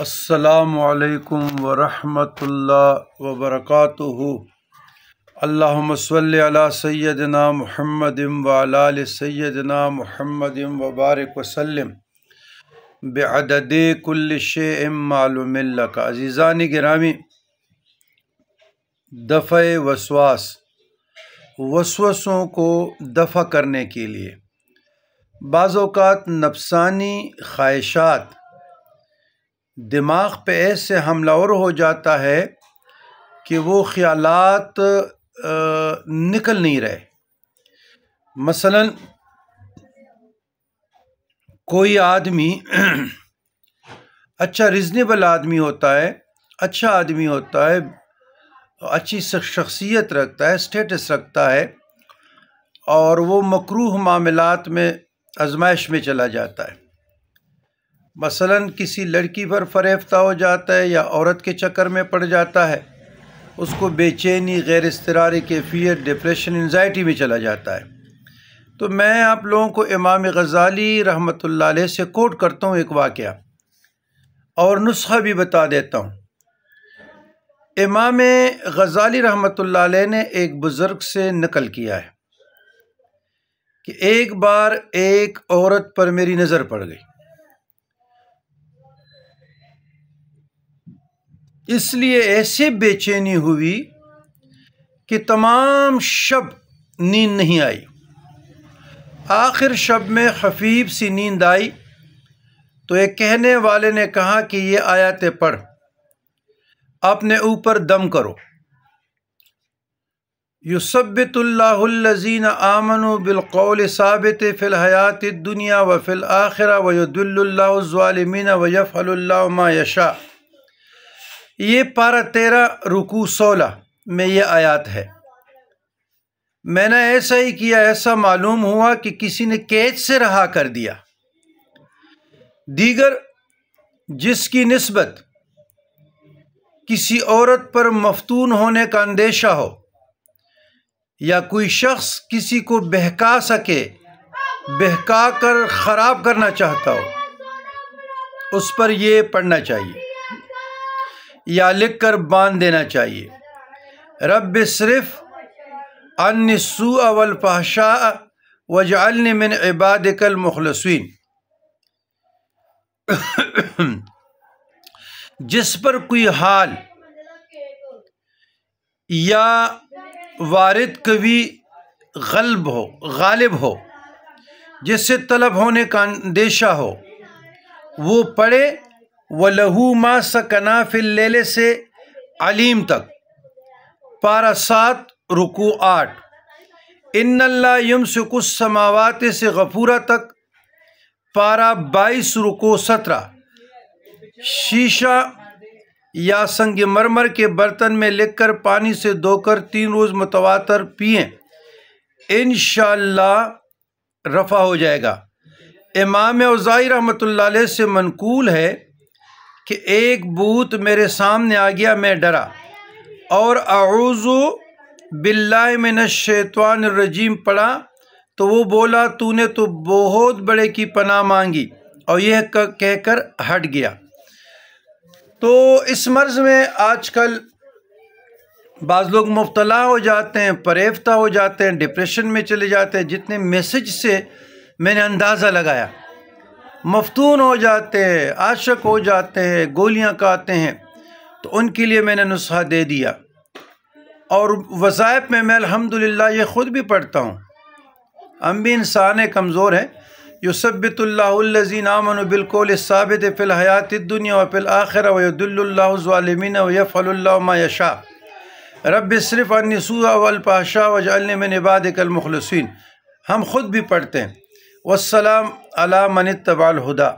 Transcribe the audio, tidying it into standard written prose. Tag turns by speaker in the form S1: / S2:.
S1: السلام علیکم ورحمۃ اللہ وبرکاتہ۔ اللہم صلی علی سیدنا محمد وعلی آل سیدنا محمد وبارک وسلم بعدد کل شیء معلوم لک۔ عزیزان گرامی، دفع وسوسوں کو دفع کرنے کے لیے بعض اوقات نفسانی خواہشات دماغ پہ ایسے حملہ آور ہو جاتا ہے کہ وہ خیالات نکل نہیں رہے۔ مثلا کوئی آدمی اچھا ریزنیبل آدمی ہوتا ہے، اچھا آدمی ہوتا ہے، اچھی شخصیت رکھتا ہے، اسٹیٹس رکھتا ہے، اور وہ مکروہ معاملات میں آزمائش میں چلا جاتا ہے۔ مثلا کسی لڑکی پر فریفتہ ہو جاتا ہے یا عورت کے چکر میں پڑ جاتا ہے، اس کو بے چینی، غیر اضطراری کیفیت، ڈپریشن، انزائٹی میں چلا جاتا ہے۔ تو میں آپ لوگوں کو امام غزالی رحمۃ اللہ علیہ سے کوٹ کرتا ہوں ایک واقعہ، اور نسخہ بھی بتا دیتا ہوں۔ امام غزالی رحمۃ اللہ علیہ نے ایک بزرگ سے نقل کیا ہے کہ ایک بار ایک عورت پر میری نظر پڑ گئی، اس لیے ایسے بے چینی ہوئی کہ تمام شب نیند نہیں آئی۔ آخر شب میں خفیف سی نیند آئی تو ایک کہنے والے نے کہا کہ یہ آیاتیں پڑھ، اپنے اوپر دم کرو۔ یثبت اللہ الذین آمنوا بالقول ثابت فی الحیاۃ الدنیا وفی الآخرہ ویضل اللہ الظالمین ویفعل اللہ ما یشاء۔ یہ پارہ 13 رکوع 16 میں یہ آیات ہے۔ میں نے ایسا ہی کیا، ایسا معلوم ہوا کہ کسی نے قید سے رہا کر دیا۔ دیگر جس کی نسبت کسی عورت پر مفتون ہونے کا اندیشہ ہو، یا کوئی شخص کسی کو بہکا سکے، بہکا کر خراب کرنا چاہتا ہو، اس پر یہ پڑھنا چاہیے یا لکھ کر باندھ دینا چاہیے۔ رب اصرف عنی السوء والفحشاء واجعلنی من عبادک المخلصین۔ جس پر کوئی حال یا وارد قوی غالب ہو، جس سے طلب ہونے کا اندیشہ ہو، وہ پڑھے۔ وَلَهُ مَا سَكَنَا فِي اللَّيْلِ سے علیم تک، پارہ 7 رکوع 8۔ اِنَّ اللَّهَ يُمْسِكُ السَّمَاوَاتِ سے غفورہ تک، پارہ 22 رکوع 17۔ شیشہ یا سنگ مرمر کے برتن میں لکھ کر پانی سے دھو کر 3 روز متواتر پئیں، انشاءاللہ رفع ہو جائے گا۔ امام اوزاعی رحمۃ اللہ علیہ سے منقول ہے کہ ایک بھوت میرے سامنے آ گیا، میں ڈرا اور اعوذ باللہ من الشیطان الرجیم پڑھا تو وہ بولا تو نے تو بہت بڑے کی پناہ مانگی، اور یہ کہہ کر ہٹ گیا۔ تو اس مرض میں آج کل بعض لوگ مبتلا ہو جاتے ہیں، فریفتہ ہو جاتے ہیں، ڈپریشن میں چلے جاتے ہیں۔ جتنے میسج سے میں نے اندازہ لگایا، مفتون ہو جاتے ہیں، عاشق ہو جاتے ہیں، گولیاں کھاتے ہیں، تو ان کے لیے میں نے نسخہ دے دیا۔ اور وظائف میں الحمدللہ یہ خود بھی پڑھتا ہوں۔ ہم بھی انسان ہیں، کمزور ہیں۔ یثبت اللہ الذین آمنوا بالقول الثابت فی الحیاۃ الدنیا وفی الآخرہ ویضل اللہ الظالمین ویفعل اللہ ما یشاء۔ رب اصرف عنی السوء والفحشاء واجعلنی من عبادک المخلصین۔ ہم خود بھی پڑھتے ہیں۔ والسلام علی من اتبع الہدی۔